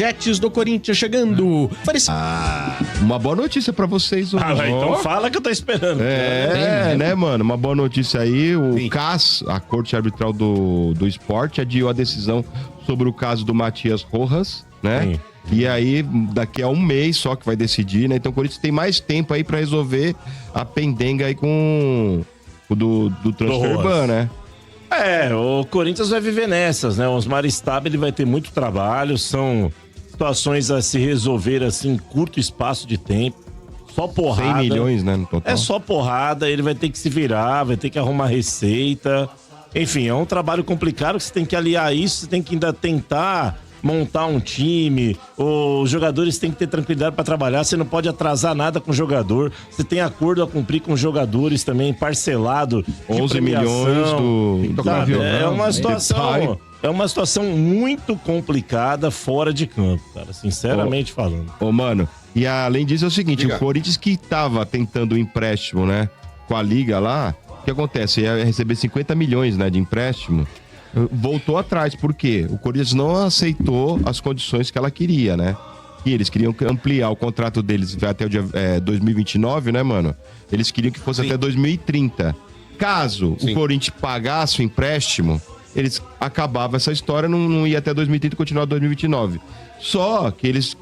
manchetes do Corinthians chegando. Uma boa notícia pra vocês hoje. Então fala que eu tô esperando. Né, mano? Uma boa notícia aí. O CAS, a Corte Arbitral do Esporte, adiou a decisão sobre o caso do Matias Rojas, né? Sim. E aí, daqui a um mês só que vai decidir, né? Então o Corinthians tem mais tempo aí pra resolver a pendenga aí com o do Transferban, né? O Corinthians vai viver nessas, né? O Osmar Stab, ele vai ter muito trabalho, são situações a se resolver assim em curto espaço de tempo. Só porrada. 100 milhões, né, no total. É só porrada, ele vai ter que se virar, vai ter que arrumar receita. Enfim, é um trabalho complicado que você tem que aliar isso, você tem que ainda tentar montar um time, os jogadores têm que ter tranquilidade para trabalhar, você não pode atrasar nada com o jogador, você tem acordo a cumprir com os jogadores também, parcelado, 11 milhões do sabe? É uma situação muito complicada fora de campo, cara, sinceramente falando. Mano, e além disso é o seguinte, o Corinthians que tava tentando um empréstimo, né, com a Liga lá, o que acontece? Ia receber 50 milhões, né, de empréstimo, voltou atrás, por quê? O Corinthians não aceitou as condições que ela queria, né? E eles queriam ampliar o contrato deles até o dia 2029, né, mano? Eles queriam que fosse até 2030. Caso o Corinthians pagasse o empréstimo, eles acabavam essa história, não ia até 2030 e continuar 2029. Só que eles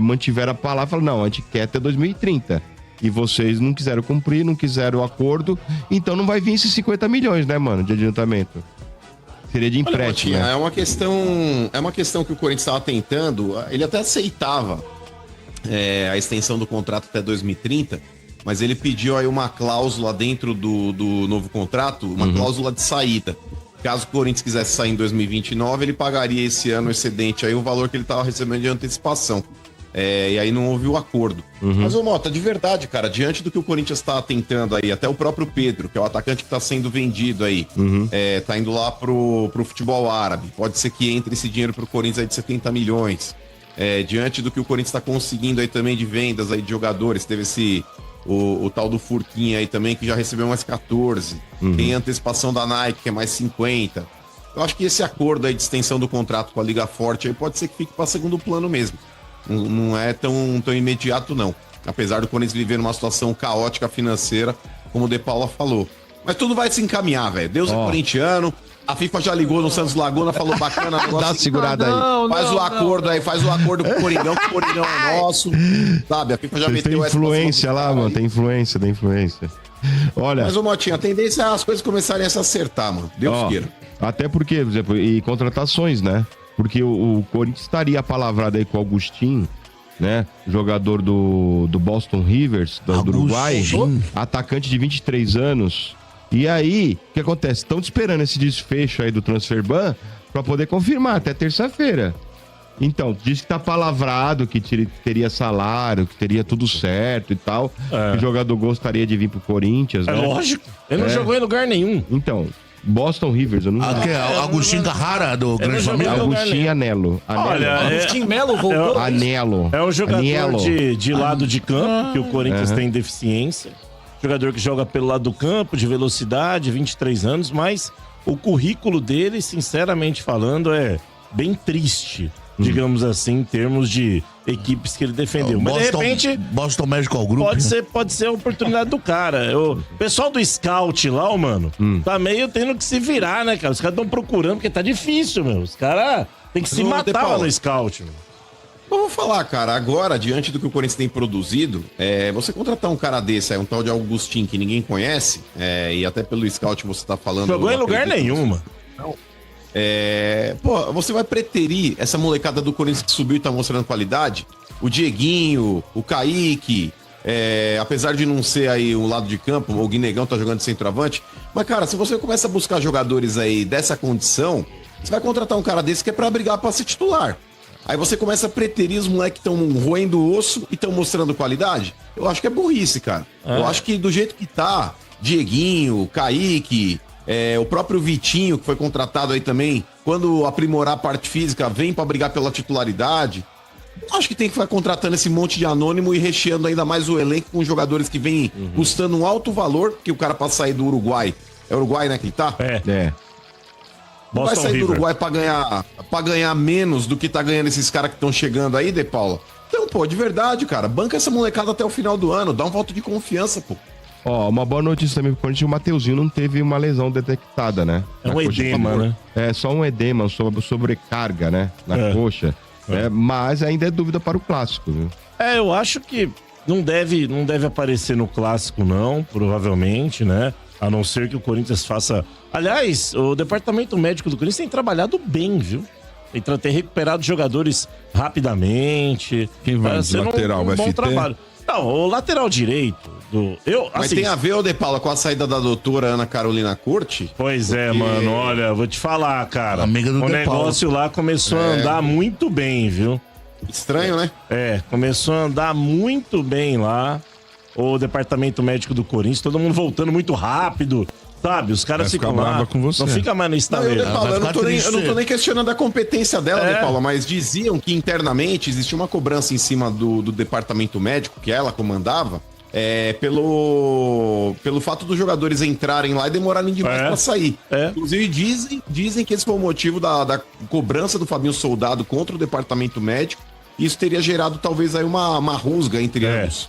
mantiveram a palavra e falaram, não, a gente quer até 2030. E vocês não quiseram cumprir, não quiseram o acordo, então não vai vir esses 50 milhões, né, mano, de adiantamento. Seria de empréstimo. Olha, Motinha, é uma questão que o Corinthians estava tentando, ele até aceitava a extensão do contrato até 2030, mas ele pediu aí uma cláusula dentro do novo contrato, uma cláusula de saída. Caso o Corinthians quisesse sair em 2029, ele pagaria esse ano excedente aí o valor que ele estava recebendo de antecipação. E aí não houve o acordo. Mas, ô Mota, de verdade, cara, diante do que o Corinthians está tentando aí, até o próprio Pedro, que é o atacante que está sendo vendido aí, tá indo lá pro futebol árabe. Pode ser que entre esse dinheiro pro Corinthians aí de 70 milhões. Diante do que o Corinthians está conseguindo aí também de vendas aí de jogadores, teve o tal do Furquinha aí também, que já recebeu mais 14. Tem a antecipação da Nike, que é mais 50. Eu acho que esse acordo aí de extensão do contrato com a Liga Forte aí pode ser que fique para segundo plano mesmo. Não é tão imediato, não. Apesar do Corinthians viver numa situação caótica financeira, como o De Paula falou. Mas tudo vai se encaminhar, velho. Deus é corintiano. A FIFA já ligou no Santos Laguna, falou bacana. Dá uma segurada aí. Faz o acordo aí, faz o acordo com o Coringão, que o Coringão é nosso. Sabe, a FIFA já meteu essa. Tem influência lá, mano, tem influência. Olha. Mas, ô Motinha, a tendência é as coisas começarem a se acertar, mano. Deus queira. Até porque, por exemplo, e contratações, né? Porque o Corinthians estaria apalavrado aí com o Agustin, né? Jogador do Boston Rivers, do Uruguai. Atacante de 23 anos. E aí, o que acontece? Estão esperando esse desfecho aí do Transferban pra poder confirmar até terça-feira. Então, diz que tá palavrado, que teria salário, que teria tudo certo e tal. Que o jogador gostaria de vir pro Corinthians, né? Lógico. Ele não jogou em lugar nenhum. Então... Boston Rivers, eu não sei. Agostinho Carrara, do Grande Família. Agostinho Anelo. Olha, Agostinho Melo voltou. Anelo. É um jogador de lado de campo, que o Corinthians tem deficiência. Jogador que joga pelo lado do campo, de velocidade, 23 anos, mas o currículo dele, sinceramente falando, é bem triste, digamos assim, em termos de equipes que ele defendeu. Mas de repente... Boston Medical Group. Pode ser a oportunidade do cara. O pessoal do Scout lá, mano, tá meio tendo que se virar, né, cara? Os caras estão procurando, porque tá difícil, meu. Os caras têm que se matar lá no Scout, meu. Eu vou falar, cara, agora, diante do que o Corinthians tem produzido, você contratar um cara desse, um tal de Agustin que ninguém conhece, e até pelo Scout você tá falando... Jogou em lugar nenhum, mano. Não. Você vai preterir essa molecada do Corinthians que subiu e tá mostrando qualidade? O Dieguinho, o Kaique, apesar de não ser aí um lado de campo, o Guinegão tá jogando de centroavante, mas, cara, se você começa a buscar jogadores aí dessa condição, você vai contratar um cara desse que é pra brigar pra ser titular. Aí você começa a preterir os moleques que estão roendo o osso e estão mostrando qualidade. Eu acho que é burrice, cara. Eu acho que do jeito que tá, Dieguinho, Kaique, o próprio Vitinho, que foi contratado aí também, quando aprimorar a parte física, vem pra brigar pela titularidade. Acho que tem que ficar contratando esse monte de anônimo e recheando ainda mais o elenco com jogadores que vêm custando um alto valor, porque o cara pra sair do Uruguai, é Uruguai, né, que ele tá? Não vai Boston sair do River. Uruguai pra ganhar menos do que tá ganhando esses caras que estão chegando aí, De Paula? Então, pô, de verdade, cara, banca essa molecada até o final do ano, dá um voto de confiança, pô. Ó, uma boa notícia também pro Corinthians, o Mateuzinho não teve uma lesão detectada, né? É Na um coxa edema, direita. né? É só um edema, sobrecarga, né? Na coxa. Mas ainda é dúvida para o clássico, viu? Eu acho que não deve aparecer no clássico, não, provavelmente, né? A não ser que o Corinthians faça. Aliás, o departamento médico do Corinthians tem trabalhado bem, viu? Tem recuperado jogadores rapidamente. Quem vai Tá de sendo lateral? Vai bom FT? trabalho. Não, o lateral direito do. Mas assim, tem a ver, ô De Paula, com a saída da doutora Ana Carolina Curti? Pois é, mano, olha, vou te falar, cara. Amiga do o De negócio lá começou a andar muito bem, viu? Estranho, né? Começou a andar muito bem lá. O departamento médico do Corinthians, todo mundo voltando muito rápido, sabe? Os caras Vai ficar ficam lá. brava com você. Não fica mais no Não, estaleiro. De Paula, eu não tô nem questionando a competência dela, É. De Paula, mas diziam que internamente existia uma cobrança em cima do departamento médico que ela comandava, pelo fato dos jogadores entrarem lá e demorarem demais pra sair. Inclusive dizem que esse foi o motivo da cobrança do Fabinho Soldado contra o departamento médico. Isso teria gerado talvez aí uma rusga entre ambos.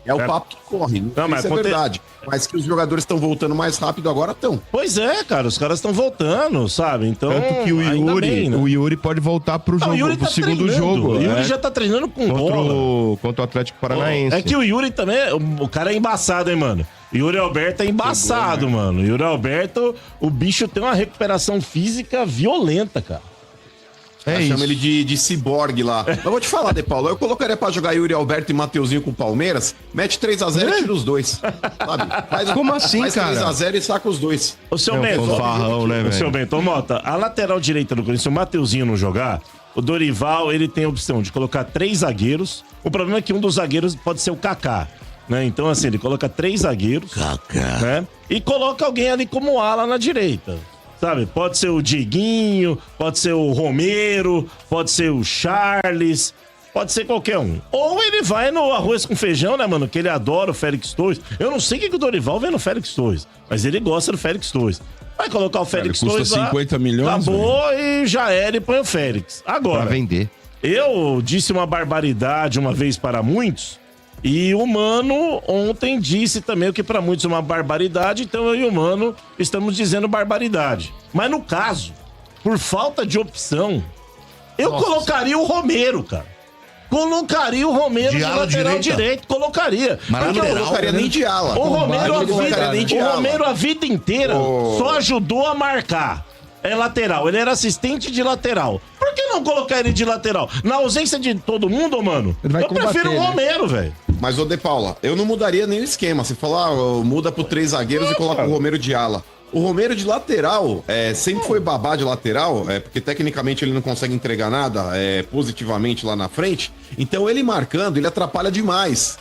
É o papo que corre, não sei mas se é verdade. Mas que os jogadores estão voltando mais rápido agora estão. Pois é, cara, os caras estão voltando, sabe? Então, Tanto que ainda bem, né? o Yuri pode voltar pro Não, jogo, o Yuri pro tá segundo treinando. jogo. O Yuri já tá treinando com bola. Contra o Atlético Paranaense. É que o Yuri também, o cara é embaçado, hein, mano? O Yuri Alberto é embaçado, mano. O Yuri Alberto, o bicho tem uma recuperação física violenta, cara. Chama ele de ciborgue lá. Mas vou te falar, De Paulo, eu colocaria pra jogar Yuri Alberto e Mateuzinho com o Palmeiras, mete 3x0 e tira os dois. Sabe? Como assim, faz cara? 3x0 e saca os dois. O seu Bento, fanfarrão, né, o seu velho? Bento, Mota, a lateral direita do Corinthians, se o Mateuzinho não jogar, o Dorival, ele tem a opção de colocar 3 zagueiros. O problema é que um dos zagueiros pode ser o Kaká, né? Então, assim, ele coloca 3 zagueiros, né? E coloca alguém ali como ala na direita. Sabe, pode ser o Dieguinho, pode ser o Romero, pode ser o Charles, pode ser qualquer um. Ou ele vai no arroz com feijão, né, mano, que ele adora o Félix Torres. Eu não sei o que o Dorival vê no Félix Torres, mas ele gosta do Félix Torres. Vai colocar o Félix custa Torres lá, 50 milhões, acabou e já era e põe o Félix. Agora, Pra vender. eu disse uma barbaridade uma vez para muitos, e o Mano ontem disse também o que para muitos é uma barbaridade, então eu e o Mano estamos dizendo barbaridade. Mas no caso, por falta de opção, eu colocaria o Romero, cara. Colocaria o Romero de lateral direito, colocaria. Mas Porque lateral, Eu não colocaria nem de ala. o Romero, Eu não colocaria nem de o ala. Romero a vida inteira só ajudou a marcar. É lateral, ele era assistente de lateral. Por que não colocar ele de lateral? Na ausência de todo mundo, mano, Ele vai eu prefiro o combater, né? Romero, velho. Mas, ô De Paula, eu não mudaria nem o esquema. Você falar, muda pro 3 zagueiros e coloca o Romero de ala. O Romero de lateral, sempre foi babá de lateral, porque tecnicamente ele não consegue entregar nada positivamente lá na frente. Então ele marcando, ele atrapalha demais.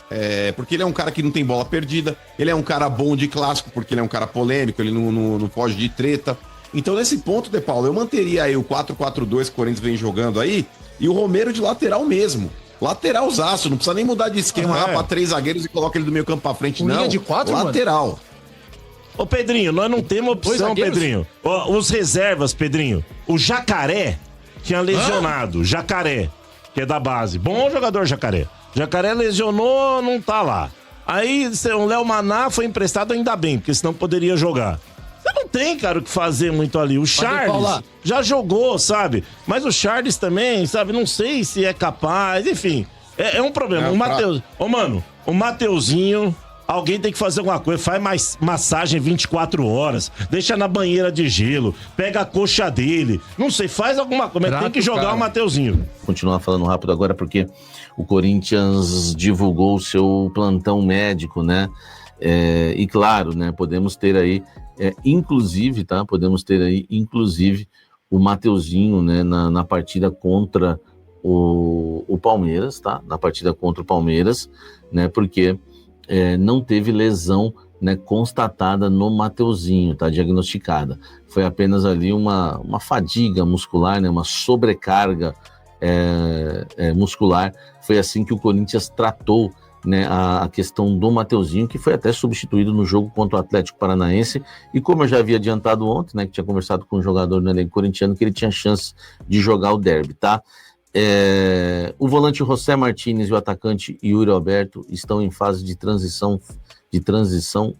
Porque ele é um cara que não tem bola perdida, ele é um cara bom de clássico, porque ele é um cara polêmico, ele não foge de treta. Então nesse ponto, De Paula, eu manteria aí o 4-4-2 que o Corinthians vem jogando aí, e o Romero de lateral mesmo. Lateralzaço, não precisa nem mudar de esquema lá pra 3 zagueiros e coloca ele do meio campo pra frente, não. Linha de 4, lateral. Ô, Pedrinho, nós não temos opção, zagueiros? Pedrinho. Ó, os reservas, Pedrinho. O Jacaré tinha lesionado. Jacaré, que é da base. Bom jogador, Jacaré. Jacaré lesionou, não tá lá. Aí o Léo Maná foi emprestado, ainda bem, porque senão poderia jogar. Você não tem, cara, o que fazer muito ali. O Charles já jogou, sabe? Mas o Charles também, sabe? Não sei se é capaz, enfim. É um problema. O Mateus... Ô, mano, o Mateuzinho... Alguém tem que fazer alguma coisa, faz mais massagem 24 horas, deixa na banheira de gelo, pega a coxa dele, não sei, faz alguma coisa, mas tem que jogar o Mateuzinho. Continuar falando rápido agora, porque o Corinthians divulgou o seu plantão médico, né? E claro, né, podemos ter aí, inclusive, tá? Podemos ter aí, inclusive, o Mateuzinho, né, na partida contra o Palmeiras, tá? Na partida contra o Palmeiras, né? Porque não teve lesão, né, constatada no Mateuzinho, tá, diagnosticada. Foi apenas ali uma fadiga muscular, né, uma sobrecarga muscular. Foi assim que o Corinthians tratou né, a questão do Mateuzinho, que foi até substituído no jogo contra o Atlético Paranaense, e como eu já havia adiantado ontem, né, que tinha conversado com um jogador no elenco corintiano, que ele tinha chance de jogar o derby, tá? O volante José Martínez e o atacante Yuri Alberto estão em fase de transição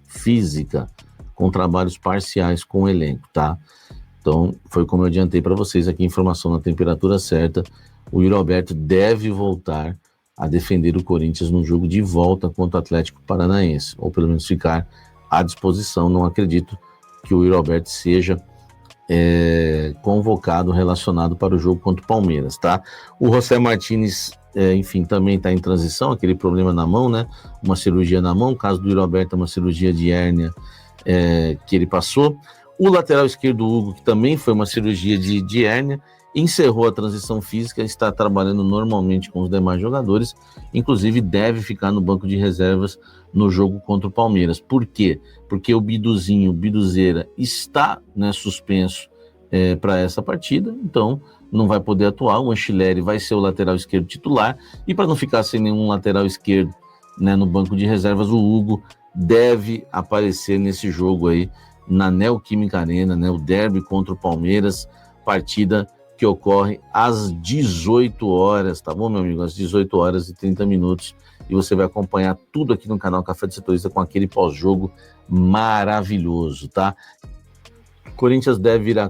física, com trabalhos parciais com o elenco, tá? Então, foi como eu adiantei para vocês aqui, informação na temperatura certa, o Yuri Alberto deve voltar a defender o Corinthians no jogo de volta contra o Atlético Paranaense, ou pelo menos ficar à disposição. Não acredito que o Yuri Alberto seja convocado, relacionado para o jogo contra o Palmeiras, tá? O José Martínez, enfim, também está em transição, aquele problema na mão, né? Uma cirurgia na mão, o caso do Yuri Alberto é uma cirurgia de hérnia que ele passou. O lateral esquerdo, Hugo, que também foi uma cirurgia de hérnia, encerrou a transição física, está trabalhando normalmente com os demais jogadores, inclusive deve ficar no banco de reservas no jogo contra o Palmeiras. Por quê? Porque o Biduzeira está, né, suspenso para essa partida, então não vai poder atuar. O Anchileri vai ser o lateral esquerdo titular, e para não ficar sem nenhum lateral esquerdo, né, no banco de reservas, o Hugo deve aparecer nesse jogo aí na Neoquímica Arena, né, o derby contra o Palmeiras, partida que ocorre às 18 horas, tá bom, meu amigo? Às 18 horas e 30 minutos. E você vai acompanhar tudo aqui no canal Café do Setorista com aquele pós-jogo maravilhoso, tá? Corinthians deve vir a